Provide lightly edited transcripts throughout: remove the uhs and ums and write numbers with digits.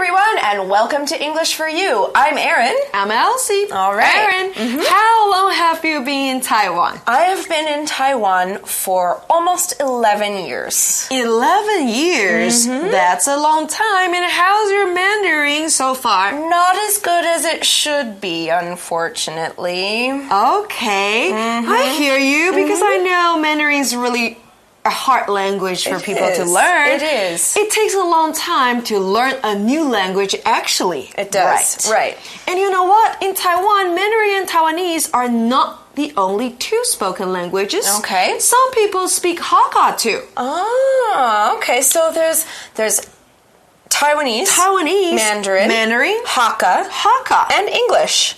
everyone, and welcome to English for You. I'm Erin. I'm Elsie. All right. Erin, how long have you been in Taiwan? I have been in Taiwan for almost 11 years. 11 years? That's a long time. And how's your Mandarin so far? Not as good as it should be, unfortunately. Okay. I hear you because I know Mandarin's really a hard language for people to learn. It is. It takes a long time to learn a new language, actually. It does. Right. And you know what? In Taiwan, Mandarin and Taiwanese are not the only two spoken languages. Okay. Some people speak Hakka too. Oh, okay. So there's Taiwanese, Mandarin, Hakka, and English.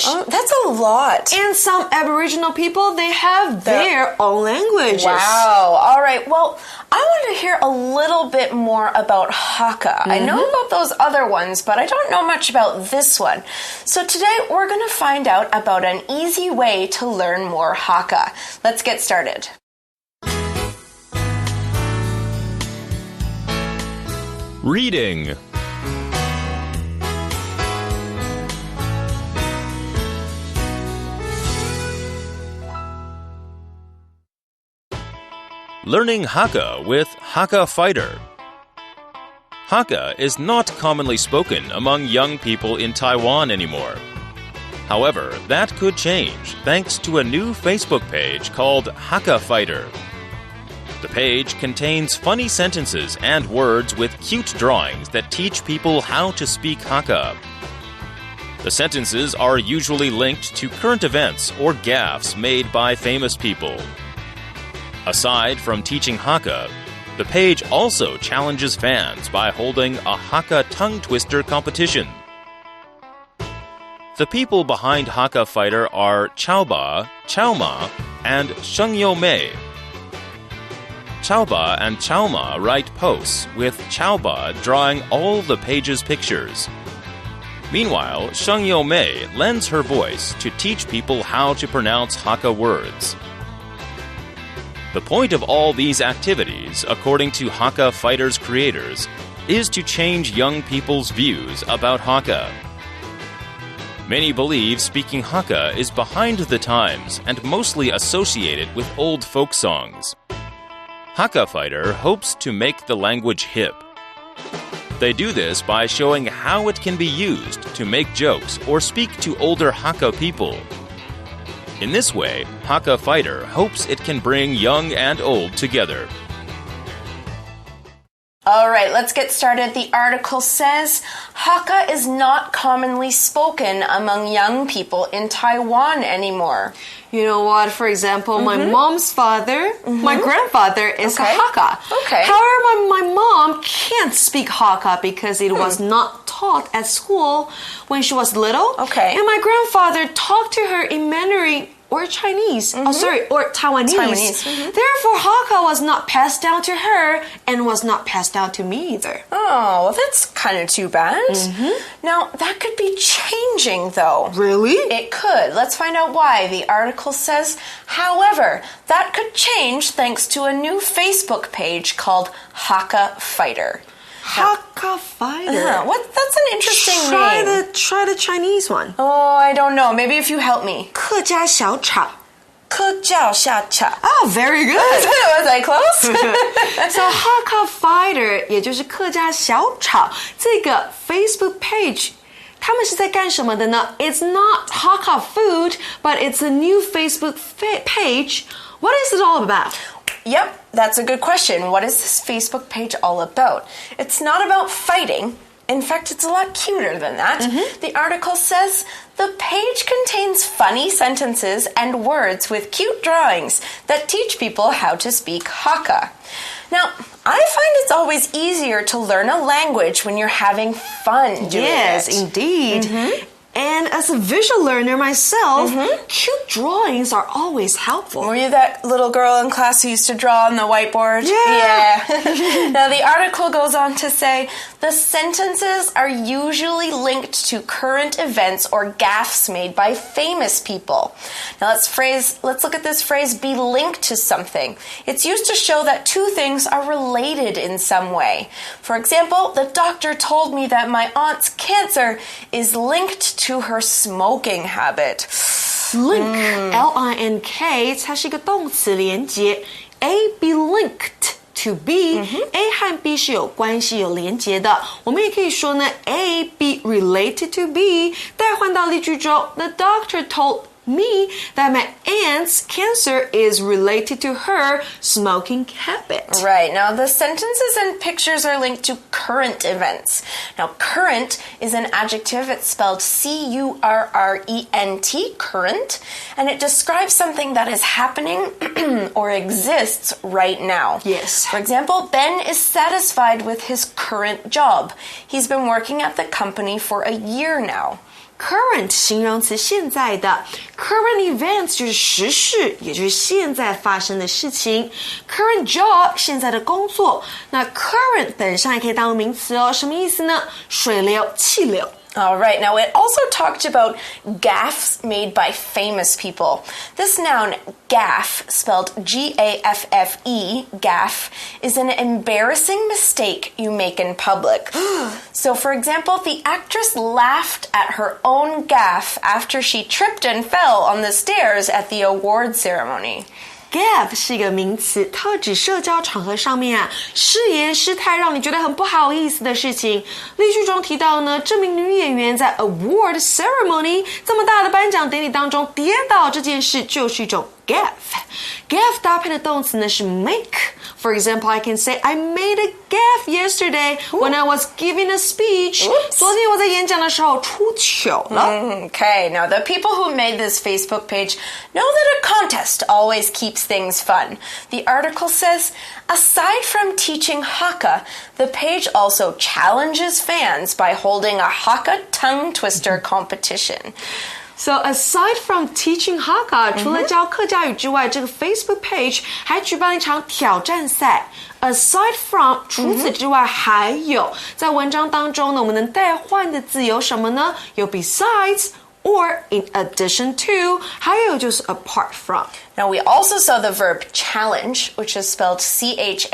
Oh, that's a lot. And some Aboriginal people, they have their own languages. Wow. All right. Well, I want to hear a little bit more about Hakka. I know about those other ones, but I don't know much about this one. So today we're going to find out about an easy way to learn more Hakka. Let's get started. Reading. Learning Hakka with Hakka Fighter. Hakka is not commonly spoken among young people in Taiwan anymore. However, that could change thanks to a new Facebook page called Hakka Fighter. The page contains funny sentences and words with cute drawings that teach people how to speak Hakka. The sentences are usually linked to current events or gaffes made by famous people. Aside from teaching Hakka, the page also challenges fans by holding a Hakka tongue twister competition. The people behind Hakka Fighter are Chaoba, Chaoma, and Shengyo Mei. Chaoba and Chaoma write posts, with Chaoba drawing all the page's pictures. Meanwhile, Shengyo Mei lends her voice to teach people how to pronounce Hakka words. The point of all these activities, according to Hakka Fighter's creators, is to change young people's views about Hakka. Many believe speaking Hakka is behind the times and mostly associated with old folk songs. Hakka Fighter hopes to make the language hip. They do this by showing how it can be used to make jokes or speak to older Hakka people. In this way, Hakka Fighter hopes it can bring young and old together. All right, let's get started. The article says, Hakka is not commonly spoken among young people in Taiwan anymore. You know what? For example, my mom's father, my grandfather is Hakka. Okay. However, my mom can't speak Hakka because it was not taught at school when she was little. Okay. And my grandfather talked to her in Mandarin or Chinese. Or Taiwanese. Therefore, Hakka was not passed down to her and was not passed down to me either. Oh, well, that's kind of too bad. Now, that could be changing, though. Really? It could. Let's find out why. The article says, however, that could change thanks to a new Facebook page called Hakka Fighter. Hakka Fighter. That's an interesting name. Try the Chinese one. Oh, I don't know. Maybe if you help me. 客家小吵. 客家小吵. Oh, very good. Was I close? So Hakka Fighter 也就是客家小吵这个 Facebook page 他们是在干什么的呢? It's not Hakka food, but it's a new Facebook page. What is it all about? Yep, that's a good question. What is this Facebook page all about? It's not about fighting. In fact, it's a lot cuter than that. The article says, the page contains funny sentences and words with cute drawings that teach people how to speak Hakka. Now, I find it's always easier to learn a language when you're having fun doing it. Yes, indeed. And as a visual learner myself, cute drawings are always helpful. Were you that little girl in class who used to draw on the whiteboard? Yeah. Now, the article goes on to say, the sentences are usually linked to current events or gaffes made by famous people. Now, let's look at this phrase, be linked to something. It's used to show that two things are related in some way. For example, the doctor told me that my aunt's cancer is linked to her smoking habit. Link, L-I-N-K, 它是一个动词连接。A be linked to B, A 和 B 是有关系、有连结的。我们也可以说呢 A be related to B. 待换到例句中 The doctor told me that my aunt's cancer is related to her smoking habit. Right. Now, the sentences and pictures are linked to current events. Now, current is an adjective. It's spelled C-U-R-R-E-N-T, current, and it describes something that is happening or exists right now. Yes. For example, Ben is satisfied with his current job. He's been working at the company for a year now. Current 形容词现在的 Current events 就是时事，也就是现在发生的事情。Current job 现在的工作。那 current 本上也可以当名词哦，什么意思呢？水流、气流。All right, now it also talked about gaffes made by famous people. This noun, gaffe, spelled G-A-F-F-E, gaffe, is an embarrassing mistake you make in public. So, for example, the actress laughed at her own gaffe after she tripped and fell on the stairs at the award ceremony. Gaffe 是一个名词，特指社交场合上面失言失态让你觉得很不好意思的事情。例句中提到呢，这名女演员在 award ceremony 这么大的颁奖典礼当中跌倒这件事就是一种 gaffe 搭配的动词呢是 make. For example, I can say I made a gaffe yesterday when I was giving a speech. 昨天我在演讲的时候出糗了。Okay, now the people who made this Facebook page know that a contest always keeps things fun. The article says, aside from teaching Hakka, the page also challenges fans by holding a Hakka tongue twister competition. So aside from teaching Hakka, 除了教客家语之外，这个 Facebook page 还举办了一场挑战赛。Aside from 除此之外还有，在文章当中呢，我们能代换的字有什么呢？有 besides or in addition to， 还有就是 apart from. Now, we also saw the verb challenge, which is spelled C-H-A-L-L-E-N-G-E,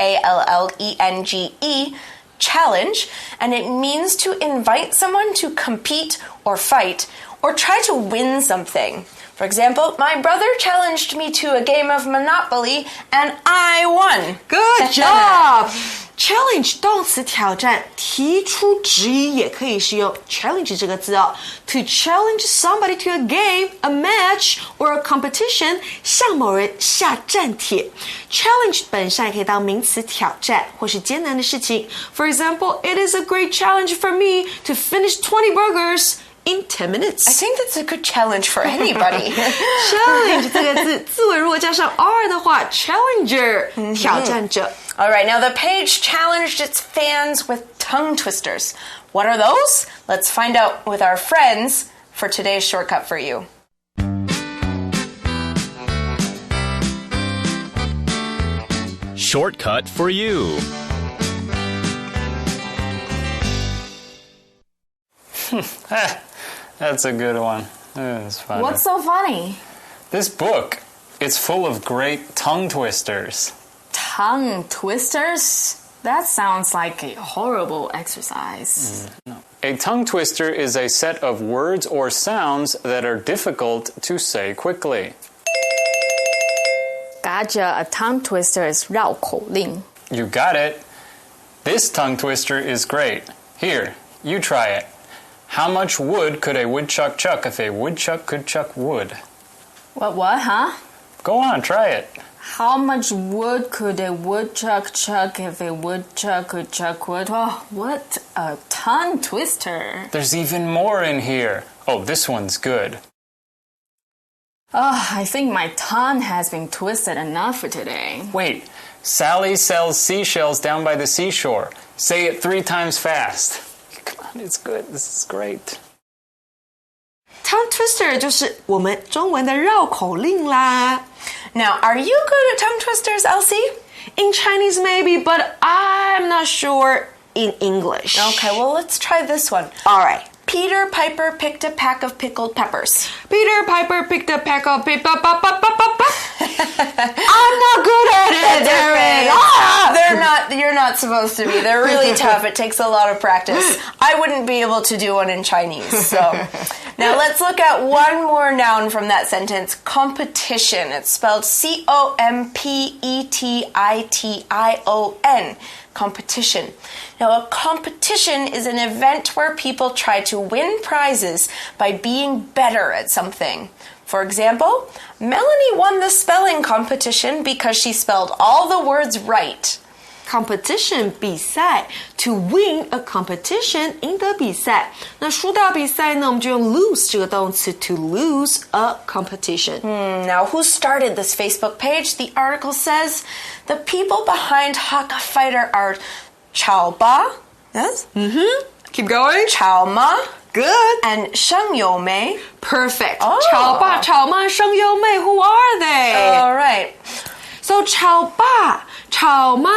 challenge, and it means to invite someone to compete or fight or try to win something. For example, my brother challenged me to a game of Monopoly and I won. Good job! Challenge 动词挑战，提出质疑也可以使用 challenge 这个字哦。To challenge somebody to a game, a match, or a competition， 向某人下战帖。Challenge 本上也可以当名词挑战或是艰难的事情。For example, it is a great challenge for me to finish 20 burgers in 10 minutes. I think that's a good challenge for anybody. Challenge 这个字尾如果加上 R 的话 challenger 挑战者。All right, now the page challenged its fans with tongue twisters. What are those? Let's find out with our friends for today's shortcut for you. Shortcut for you. That's a good one. It's funny. What's so funny? This book, it's full of great tongue twisters. Tongue twisters? That sounds like a horrible exercise. A tongue twister is a set of words or sounds that are difficult to say quickly. Gotcha. A tongue twister is 绕口令. You got it. This tongue twister is great. Here, you try it. How much wood could a woodchuck chuck if a woodchuck could chuck wood? What, huh? Go on, try it. How much wood could a woodchuck chuck if a woodchuck could chuck wood? Oh, what a tongue twister. There's even more in here. Oh, this one's good. Oh, I think my tongue has been twisted enough for today. Wait, Sally sells seashells down by the seashore. Say it 3 times fast. Come on, it's good. This is great. tongue twister 就是我们中文的绕口令啦。Now, are you good at tongue twisters, Elsie? In Chinese maybe, but I'm not sure in English. Okay, well, let's try this one. All right. Peter Piper picked a pack of pickled peppers. Peter Piper picked a pack of I'm not good at it, Derek. You're not supposed to be. They're really tough. It takes a lot of practice. I wouldn't be able to do one in Chinese. So now let's look at one more noun from that sentence. Competition. It's spelled C-O-M-P-E-T-I-T-I-O-N. Competition. Now, a competition is an event where people try to win prizes by being better at something. For example, Melanie won the spelling competition because she spelled all the words right. Competition 比赛 to win a competition 赢得比赛。那输到比赛呢，我们就用 lose 这个动词 to lose a competition. Now, who started this Facebook page? The article says the people behind Hakka Fighter are Chao Ba. Yes? Keep going. Chao Ma. Good. And Sheng Youmei. Perfect. Oh. 潮爸、潮妈、声优妹 who are they? All right. So 潮爸、潮妈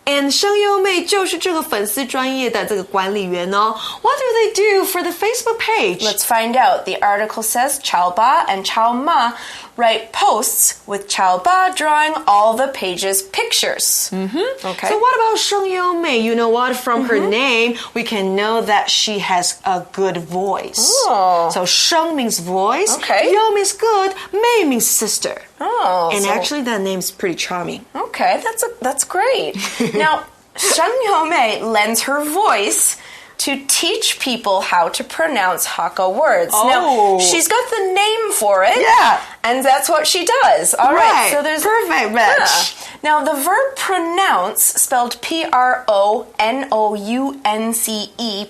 and 声优妹就是这个粉丝专页的这个管理员哦。What do they do for the Facebook page? Let's find out. The article says Chao Ba and Chao Ma write posts with Chao Ba drawing all the page's pictures. Okay. So what about 声优妹? You know what? From her name, we can know that she has a good voice. Oh. So 声 means voice. Okay. 优 means good. 妹 means sister. Oh. And actually that name is pretty charming. Okay, that's great. Now, Sheng Youmei lends her voice to teach people how to pronounce Hakka words. Oh. Now, she's got the name for it. Yeah. And that's what she does. All right. So there's perfect match. Now, the verb pronounce, spelled P-R-O-N-O-U-N-C-E,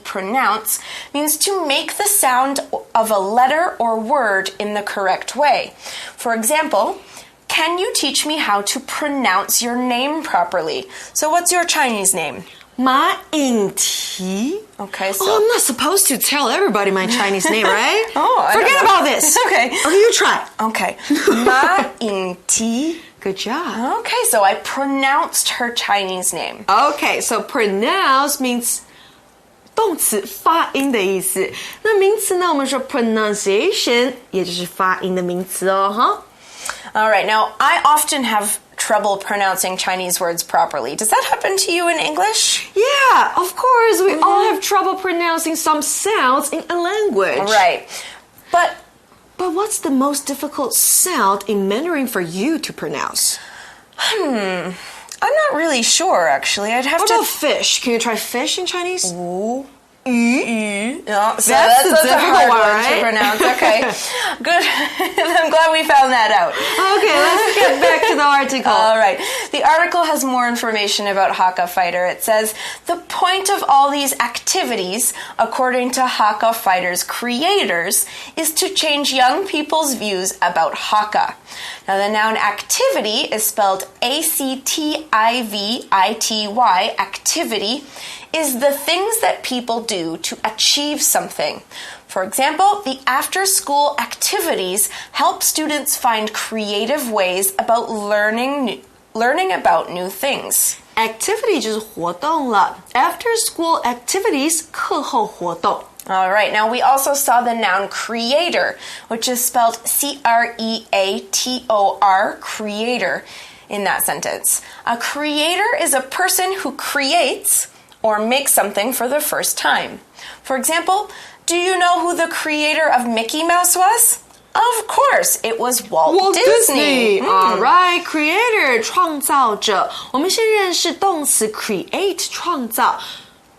pronounce, means to make the sound of a letter or word in the correct way. For example, can you teach me how to pronounce your name properly? So what's your Chinese name? 马颖缇. Okay, so... Oh, I'm not supposed to tell everybody my Chinese name, right? Forget don't know. about this. Okay. Okay, you try. Okay. Ma Ying Ti. Good job. Okay, so I pronounced her Chinese name. Okay, so pronounce means 动词发音的意思。那名词呢，我们说 pronunciation， 也就是发音的名词哦，哈。All right, now I often have trouble pronouncing Chinese words properly. Does that happen to you in English? Yeah, of course. We all have trouble pronouncing some sounds in a language. Right. But what's the most difficult sound in Mandarin for you to pronounce? I'm not really sure, actually. I'd have What to... about fish? Can you try fish in Chinese? Yu. No, so That's the a difficult hard one, one right? to pronounce. Okay, good. I'm glad we found that out. Okay, let's get back to the article. All right. The article has more information about Hakka Fighter. It says, the point of all these activities, according to Hakka Fighter's creators, is to change young people's views about Hakka. Now, the noun activity is spelled A-C-T-I-V-I-T-Y, activity, is the things that people do to achieve something. For example, the after-school activities help students find creative ways about learning about new things. Activity 就是活动了。After school activities 课后活动。All right, now we also saw the noun creator, which is spelled C-R-E-A-T-O-R, creator, in that sentence. A creator is a person who creates or makes something for the first time. For example, do you know who the creator of Mickey Mouse was? Of course, it was Walt Disney. All right, creator 创造者。我们先认识动词 create 创造。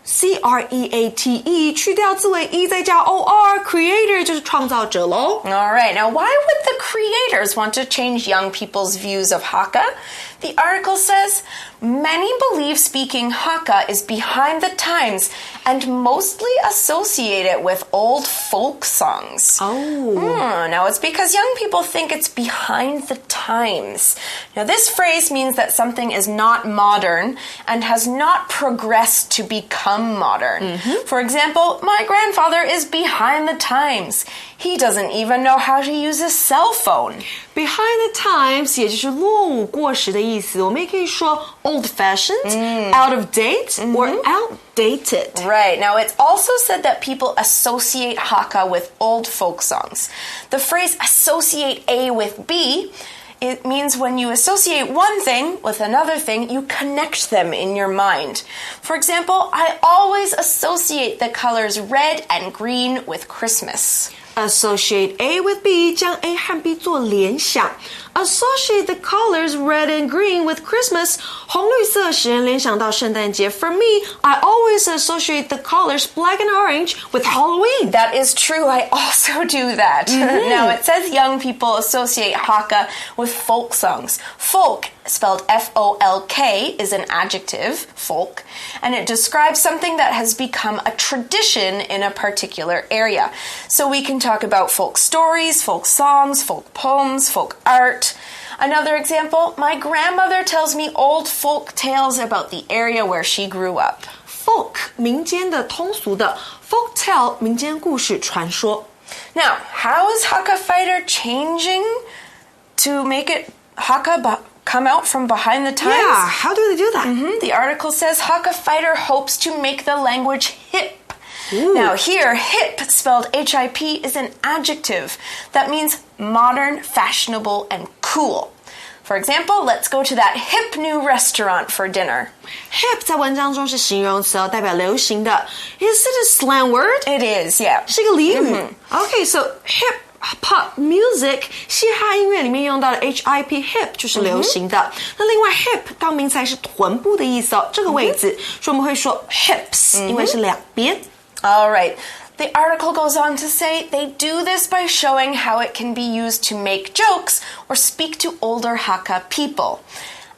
C-R-E-A-T-E 去掉字尾 e 再加 O-R creator 就是创造者咯。All right, now why would the creators want to change young people's views of Hakka? The article says, many believe speaking Hakka is behind the times and mostly associate it with old folk songs. Now it's because young people think it's behind the times. Now this phrase means that something is not modern and has not progressed to become modern. For example, my grandfather is behind the times. He doesn't even know how to use a cell phone. Behind the times 也就是落伍过时的意思，我们也可以说 old-fashioned, out of date, or outdated. Right. Now, it's also said that people associate Hakka with old folk songs. The phrase associate A with B, it means when you associate one thing with another thing, you connect them in your mind. For example, I always associate the colors red and green with Christmas. Associate A with B, 将 A 和 B 做联想。Associate the colors red and green with Christmas. 红绿色使人联想到圣诞节。For me, I always associate the colors black and orange with Halloween. That is true. I also do that. Now, it says young people associate Hakka with folk songs. Folk, spelled F-O-L-K, is an adjective, folk, and it describes something that has become a tradition in a particular area. So we can talk about folk stories, folk songs, folk poems, folk art. Another example, my grandmother tells me old folk tales about the area where she grew up. Folk 民间的通俗的 folk tale 民间故事传说。Now, how is Hakka Fighter changing to make it Hakka come out from behind the times? Yeah, how do they do that? The article says Hakka Fighter hopes to make the language hip. Now here, hip, spelled H-I-P, is an adjective that means modern, fashionable, and cool. For example, let's go to that hip new restaurant for dinner. Hip 在文章中是形容词哦，代表流行的。Is it a slang word? It is, yeah. 是个俚语。Okay, so hip pop music 嘻哈音乐里面用到的 HIP hip 就是流行的。那另外 hip 当名词还是臀部的意思哦，这个位置，所以我们会说 hips，因为是两边。All right. The article goes on to say they do this by showing how it can be used to make jokes or speak to older Hakka people.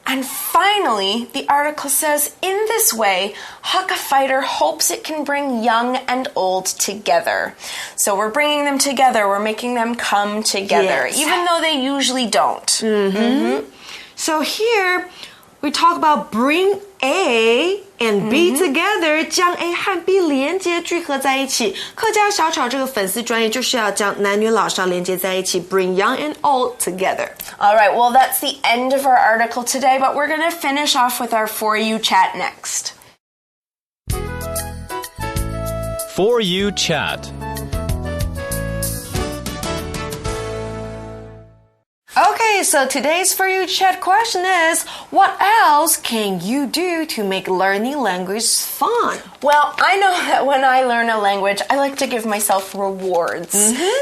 And finally, the article says, in this way, Hakka Fighter hopes it can bring young and old together. So we're bringing them together, we're making them come together, even though they usually don't. So here, we talk about bring A and B together, 将 A 和 B 连接聚合在一起。客家小吵这个粉丝专页就是要将男女老少连接在一起 bring young and old together. All right, well, that's the end of our article today, but we're going to finish off with our For You chat next. For You chat. Okay, so today's For You chat question is, what else can you do to make learning language fun? Well, I know that when I learn a language, I like to give myself rewards.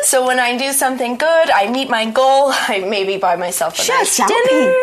So when I do something good, I meet my goal, I maybe buy myself a nice dinner.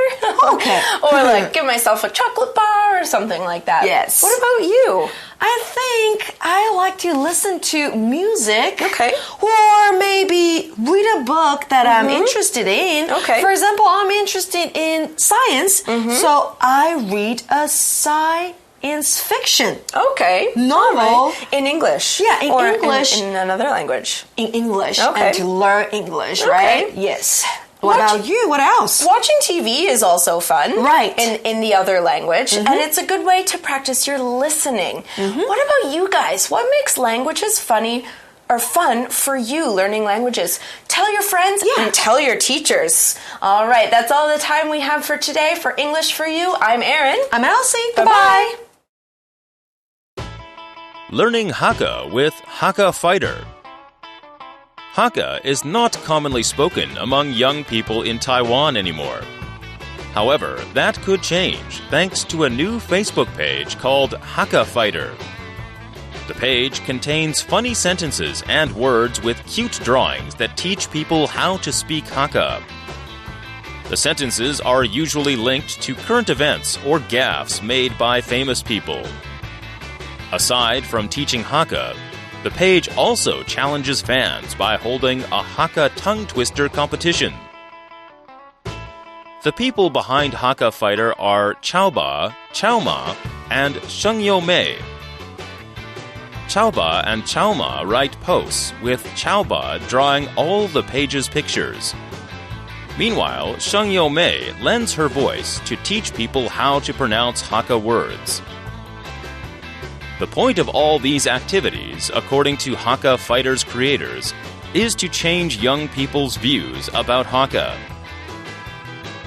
Okay. Or like give myself a chocolate bar or something like that. Yes. What about you? I think I like to listen to music. Okay. Or maybe read a book that I'm interested in. Okay. For example, I'm interested in science, so I read a science fiction. Okay. Novel. Right. In English. Yeah, in or English. In another language. In English. Okay. And to learn English, Okay. right? Yes. What about you? What else? Watching TV is also fun. Right. In the other language. And it's a good way to practice your listening. What about you guys? What makes languages funny or fun for you learning languages? Tell your friends and tell your teachers. All right, that's all the time we have for today. For English for You, I'm Erin. I'm Elsie. Bye-bye. Learning Hakka with Hakka Fighter. Hakka is not commonly spoken among young people in Taiwan anymore. However, that could change thanks to a new Facebook page called Hakka Fighter. The page contains funny sentences and words with cute drawings that teach people how to speak Hakka. The sentences are usually linked to current events or gaffes made by famous people. Aside from teaching Hakka, the page also challenges fans by holding a Hakka tongue twister competition. The people behind Hakka Fighter are Chaoba, Chaoma, and Shengyo Mei. Chaoba and Chaoma write posts, with Chaoba drawing all the page's pictures. Meanwhile, Shengyo Mei lends her voice to teach people how to pronounce Hakka words. The point of all these activities, according to Hakka Fighter's creators, is to change young people's views about Hakka.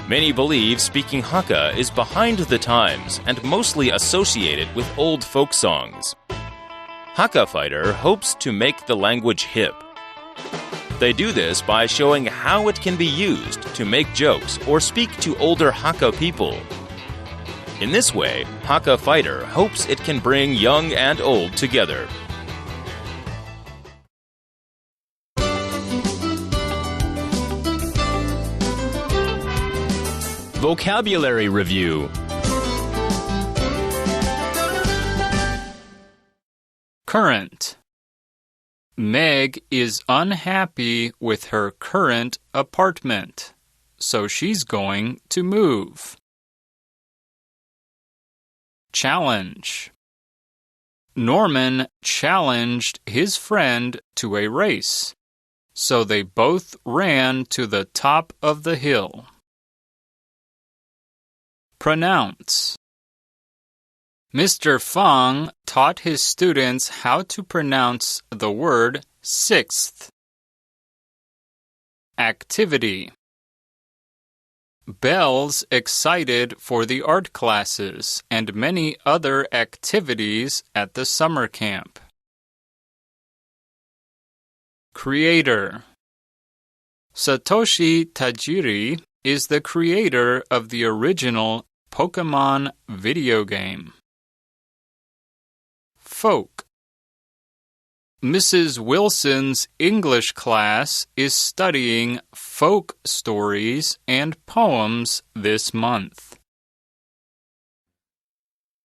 Many believe speaking Hakka is behind the times and mostly associated with old folk songs. Hakka Fighter hopes to make the language hip. They do this by showing how it can be used to make jokes or speak to older Hakka people. In this way, Hakka Fighter hopes it can bring young and old together. Vocabulary Review. Current. Meg is unhappy with her current apartment, so she's going to move. Challenge. Norman challenged his friend to a race, so they both ran to the top of the hill. Pronounce. Mr. Fang taught his students how to pronounce the word sixth. Activity. Belle's excited for the art classes and many other activities at the summer camp. Creator. Satoshi Tajiri is the creator of the original Pokemon video game. Folk. Mrs. Wilson's English class is studying folk stories and poems this month.